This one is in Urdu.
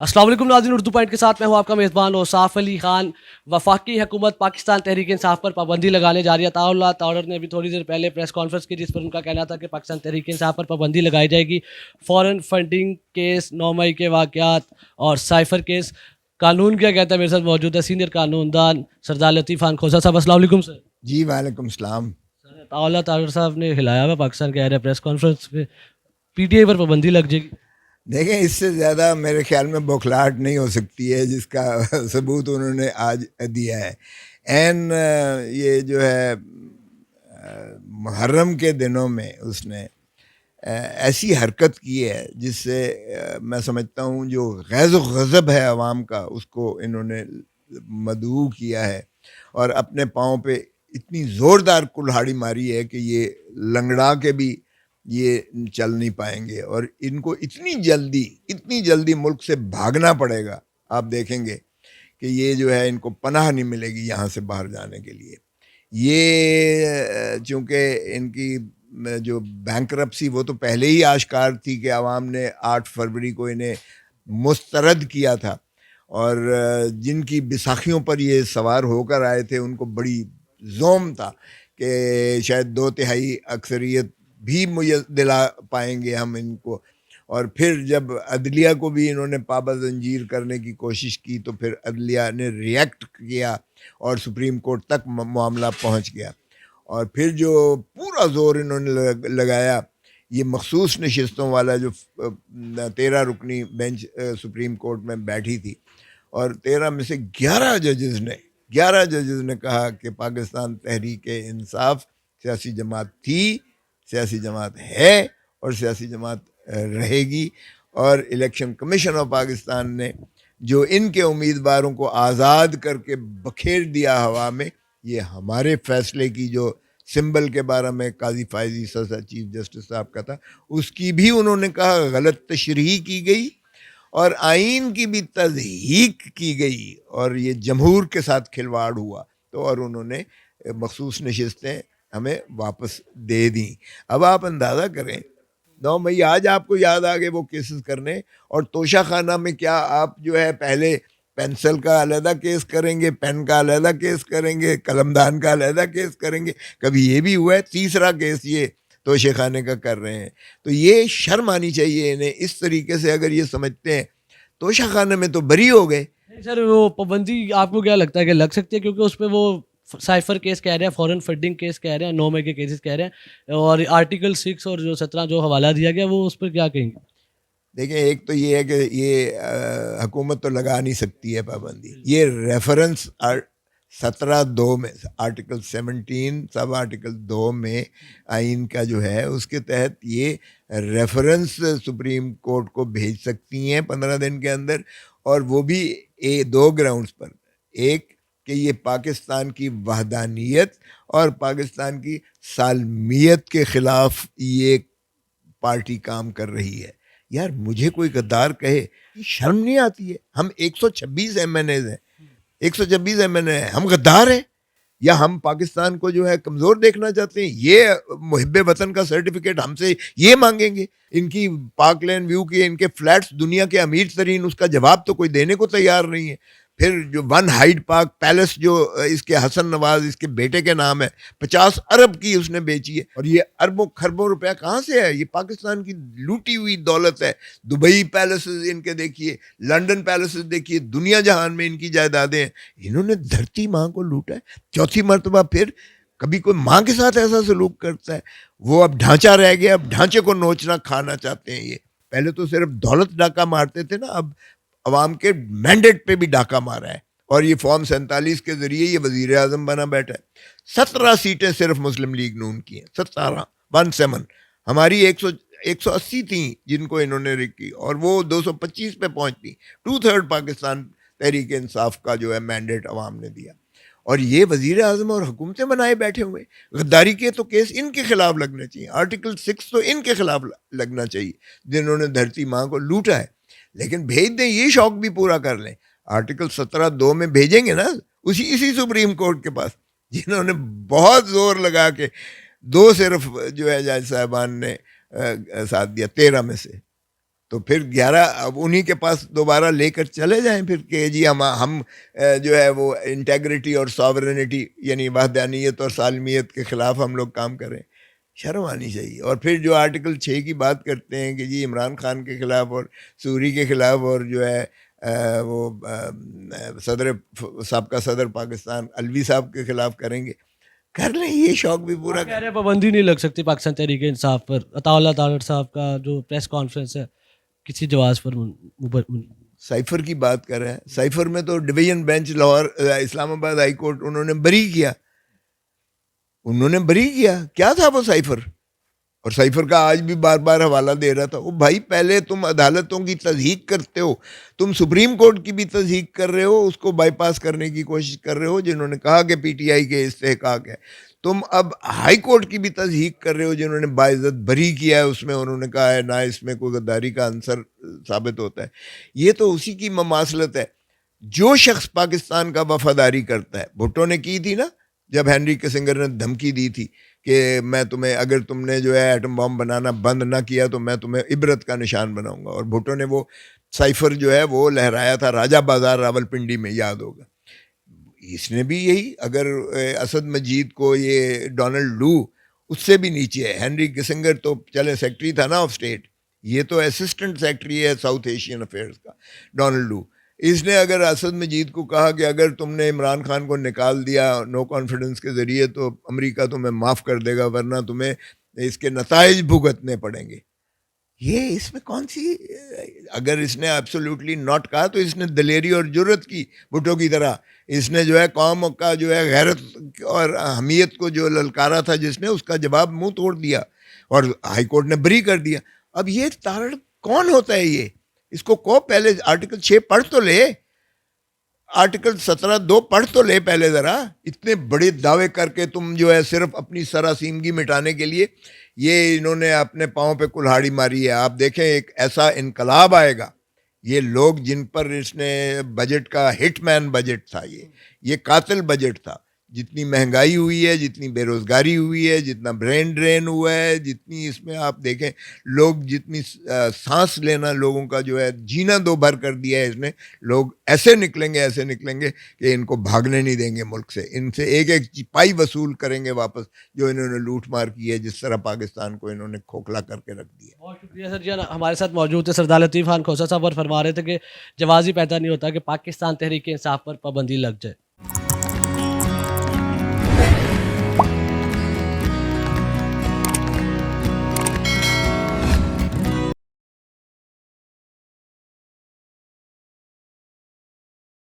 السلام علیکم ناظرین، اردو پوائنٹ کے ساتھ میں ہوں آپ کا میزبان اوصاف علی خان۔ وفاقی حکومت پاکستان تحریک انصاف پر پابندی لگانے جا رہی ہے۔ اللہ تعالیٰ نے ابھی تھوڑی دیر پہلے پریس کانفرنس کی جس پر ان کا کہنا تھا کہ پاکستان تحریک انصاف پر پابندی لگائی جائے گی۔ فورن فنڈنگ کیس، 9 مئی کے واقعات اور سائفر کیس۔ قانون کیا کہتا ہے؟ میرے ساتھ موجود ہے سینئر قانون دان سردار لطیف خان کھوسا صاحب۔ السلام علیکم سر۔ جی وعلیکم السلام۔ اللہ تعالیٰ صاحب نے ہلایا ہوا پاکستان کہہ رہے ہیں پریس کانفرنس پہ پی ٹی آئی پر پابندی لگ جائے گی۔ دیکھیں، اس سے زیادہ میرے خیال میں بوکھلاہٹ نہیں ہو سکتی ہے جس کا ثبوت انہوں نے آج دیا ہے۔ یہ جو ہے محرم کے دنوں میں اس نے ایسی حرکت کی ہے جس سے میں سمجھتا ہوں جو غیظ و غضب ہے عوام کا اس کو انہوں نے مدعو کیا ہے، اور اپنے پاؤں پہ اتنی زوردار کلہاڑی ماری ہے کہ یہ لنگڑا کے بھی یہ چل نہیں پائیں گے، اور ان کو اتنی جلدی ملک سے بھاگنا پڑے گا۔ آپ دیکھیں گے کہ یہ جو ہے ان کو پناہ نہیں ملے گی یہاں سے باہر جانے کے لیے۔ یہ چونکہ ان کی جو بینکرپسی وہ تو پہلے ہی آشکار تھی کہ عوام نے 8 فروری کو انہیں مسترد کیا تھا، اور جن کی بساخیوں پر یہ سوار ہو کر آئے تھے ان کو بڑی زوم تھا کہ شاید 2/3 اکثریت بھی دلا پائیں گے ہم ان کو۔ اور پھر جب عدلیہ کو بھی انہوں نے پابہ زنجیر کرنے کی کوشش کی تو پھر عدلیہ نے ریئیکٹ کیا اور سپریم کورٹ تک معاملہ پہنچ گیا، اور پھر جو پورا زور انہوں نے لگایا یہ مخصوص نشستوں والا جو 13 رکنی بینچ سپریم کورٹ میں بیٹھی تھی، اور 13 میں سے 11 ججز نے کہا کہ پاکستان تحریک انصاف سیاسی جماعت تھی، سیاسی جماعت ہے اور سیاسی جماعت رہے گی، اور الیکشن کمیشن آف پاکستان نے جو ان کے امیدواروں کو آزاد کر کے بکھیر دیا ہوا میں، یہ ہمارے فیصلے کی جو سمبل کے بارے میں قاضی فائزی سزا چیف جسٹس صاحب کا تھا اس کی بھی انہوں نے کہا غلط تشریح کی گئی، اور آئین کی بھی تضحیق کی گئی، اور یہ جمہور کے ساتھ کھلواڑ ہوا، تو اور انہوں نے مخصوص نشستیں ہمیں واپس دے دیں۔ اب آپ اندازہ کریں 9 مئی آج آپ کو یاد آ گئے وہ کیسز کرنے، اور توشہ خانہ میں کیا آپ جو ہے پہلے پینسل کا علیحدہ کیس کریں گے، پین کا علیحدہ کیس کریں گے، قلم دان کا علیحدہ کیس کریں گے، کبھی یہ بھی ہوا ہے، تیسرا کیس یہ توشہ خانے کا کر رہے ہیں۔ تو یہ شرم آنی چاہیے انہیں، اس طریقے سے اگر یہ سمجھتے ہیں توشہ خانے میں تو بری ہو گئے۔ سر وہ پابندی آپ کو کیا لگتا ہے کہ لگ سکتی ہے؟ کیونکہ اس پہ وہ سائفر کیس کہہ رہے ہیں، فورن فنڈنگ کیس کہہ رہے ہیں، 9 مئی کے کیسز کہہ رہے ہیں، اور آرٹیکل 6 اور جو 17 جو حوالہ دیا گیا وہ اس پر کیا کہیں گے؟ دیکھیں، ایک تو یہ ہے کہ یہ حکومت تو لگا نہیں سکتی ہے پابندی، یہ ریفرنس 17(2) میں آرٹیکل 17 سب آرٹیکل 2 میں آئین کا جو ہے اس کے تحت یہ ریفرنس سپریم کورٹ کو بھیج سکتی ہیں 15 دن کے اندر، اور وہ بھی 2 گراؤنڈز پر۔ ایک کہ یہ پاکستان کی وحدانیت اور پاکستان کی سالمیت کے خلاف یہ پارٹی کام کر رہی ہے۔ یار مجھے کوئی غدار کہے، شرم نہیں آتی ہے؟ ہم 126 ایم این ایز ہیں، 126 ایم این اے ہیں، ہم غدار ہیں یا ہم پاکستان کو جو ہے کمزور دیکھنا چاہتے ہیں؟ یہ محب وطن کا سرٹیفکیٹ ہم سے یہ مانگیں گے؟ ان کی پاک لین ویو کے ان کے فلیٹس دنیا کے امیر ترین، اس کا جواب تو کوئی دینے کو تیار نہیں ہے۔ پھر جو 1 ہائیڈ پارک پیلس جو اس کے حسن نواز اس کے بیٹے کے نام ہے، 50 ارب کی اس نے بیچی ہے، اور یہ اربوں خربوں روپیہ کہاں سے ہے؟ یہ پاکستان کی لوٹی ہوئی دولت ہے۔ دبئی پیلسز ان کے دیکھیے، لنڈن پیلسز دیکھیے، دنیا جہان میں ان کی جائیدادیں ہیں۔ انہوں نے دھرتی ماں کو لوٹا ہے 4تھی مرتبہ۔ پھر کبھی کوئی ماں کے ساتھ ایسا سلوک کرتا ہے؟ وہ اب ڈھانچہ رہ گیا، اب ڈھانچے کو نوچنا کھانا چاہتے ہیں۔ یہ پہلے تو صرف دولت ڈاکہ مارتے تھے نا، اب عوام کے مینڈیٹ پہ بھی ڈاکہ مارا ہے، اور یہ فارم 47 کے ذریعے یہ وزیر اعظم بنا بیٹھا ہے۔ 17 سیٹیں صرف مسلم لیگ نون کی ہیں، 17 ہماری 180 تھیں جن کو انہوں نے رکھی، اور وہ 225 پہ پہنچتی۔ 2/3 پاکستان تحریک انصاف کا جو ہے مینڈیٹ عوام نے دیا، اور یہ وزیر اعظم اور حکومتیں بنائے بیٹھے ہوئے۔ غداری کے تو کیس ان کے خلاف لگنے چاہیے، آرٹیکل 6 تو ان کے خلاف لگنا چاہیے جنہوں نے دھرتی ماں کو لوٹا ہے۔ لیکن بھیج دیں، یہ شوق بھی پورا کر لیں۔ آرٹیکل 17(2) میں بھیجیں گے نا اسی سپریم کورٹ کے پاس، جنہوں نے بہت زور لگا کے 2 صرف جو ہے جج صاحبان نے ساتھ دیا 13 میں سے۔ تو پھر 11 اب انہی کے پاس دوبارہ لے کر چلے جائیں پھر کہ جی ہم جو ہے وہ انٹیگریٹی اور ساورنٹی یعنی وحدانیت اور سالمیت کے خلاف ہم لوگ کام کریں. شرم آنی چاہیے. اور پھر جو آرٹیکل 6 کی بات کرتے ہیں کہ جی عمران خان کے خلاف اور سوری کے خلاف اور جو ہے وہ سابقہ صدر پاکستان الوی صاحب کے خلاف کریں گے, کر لیں, یہ شوق بھی پورا کہہ رہے پابندی نہیں لگ سکتی پاکستان تحریک انصاف پر. عطا اللہ تارڑ صاحب کا جو پریس کانفرنس ہے کسی جواز پر سائفر کی بات کر رہے ہیں. سائفر میں تو ڈویژن بینچ لاہور اسلام آباد ہائی کورٹ انہوں نے بری کیا. کیا تھا وہ سائفر؟ اور سائفر کا آج بھی بار بار حوالہ دے رہا تھا. وہ بھائی پہلے تم عدالتوں کی تضحیق کرتے ہو, تم سپریم کورٹ کی بھی تضحیق کر رہے ہو, اس کو بائی پاس کرنے کی کوشش کر رہے ہو جنہوں نے کہا کہ پی ٹی آئی کے استحقاق ہے. تم اب ہائی کورٹ کی بھی تضحیق کر رہے ہو جنہوں نے باعزت بری کیا ہے اس میں, انہوں نے کہا ہے نہ اس میں کوئی غداری کا عنصر ثابت ہوتا ہے. یہ تو اسی کی مماثلت ہے. جو شخص پاکستان کا وفاداری کرتا ہے, بھٹو نے کی تھی نا جب ہینری کسنگر نے دھمکی دی تھی کہ میں تمہیں اگر تم نے جو ہے ایٹم بم بنانا بند نہ کیا تو میں تمہیں عبرت کا نشان بناؤں گا, اور بھٹو نے وہ سائفر جو ہے وہ لہرایا تھا راجہ بازار راول پنڈی میں, یاد ہوگا. اس نے بھی یہی, اگر اسد مجید کو یہ ڈونلڈ لو اس سے بھی نیچے ہے. ہینری کسنگر تو چلے سیکٹری تھا نا آف اسٹیٹ, یہ تو اسسٹنٹ سیکٹری ہے ساؤتھ ایشین افیئرز کا ڈونلڈ لو. اس نے اگر اسد مجید کو کہا کہ اگر تم نے عمران خان کو نکال دیا نو کانفیڈنس کے ذریعے تو امریکہ تمہیں معاف کر دے گا ورنہ تمہیں اس کے نتائج بھگتنے پڑیں گے. یہ اس میں کون سی, اگر اس نے ایبسولوٹلی ناٹ کہا تو اس نے دلیری اور جرت کی بھٹو کی طرح. اس نے جو ہے قوم کا جو ہے غیرت اور حمیت کو جو للکارا تھا جس نے, اس کا جواب منہ توڑ دیا اور ہائی کورٹ نے بری کر دیا. اب یہ تارڑ کون ہوتا ہے یہ؟ اس کو پہلے آرٹیکل 6 پڑھ تو لے, آرٹیکل 17(2) پڑھ تو لے پہلے ذرا. اتنے بڑے دعوے کر کے تم جو ہے صرف اپنی سراسیمگی مٹانے کے لیے یہ انہوں نے اپنے پاؤں پہ کلہاڑی ماری ہے. آپ دیکھیں ایک ایسا انقلاب آئے گا. یہ لوگ جن پر اس نے بجٹ کا ہٹ مین بجٹ تھا, یہ قاتل بجٹ تھا. جتنی مہنگائی ہوئی ہے, جتنی بے روزگاری ہوئی ہے, جتنا برین ڈرین ہوا ہے, جتنی اس میں آپ دیکھیں لوگ جتنی سانس لینا لوگوں کا جو ہے جینا دو بھر کر دیا ہے اس نے. لوگ ایسے نکلیں گے کہ ان کو بھاگنے نہیں دیں گے ملک سے. ان سے ایک ایک پائی وصول کریں گے واپس جو انہوں نے لوٹ مار کی ہے, جس طرح پاکستان کو انہوں نے کھوکھلا کر کے رکھ دیا. بہت شکریہ سر جی. ہمارے ساتھ موجود تھے سردار لطیف خان کھوسہ صاحب اور فرما رہے تھے کہ جواز ہی پیدا نہیں ہوتا کہ پاکستان تحریک انصاف پر پابندی لگ جائے.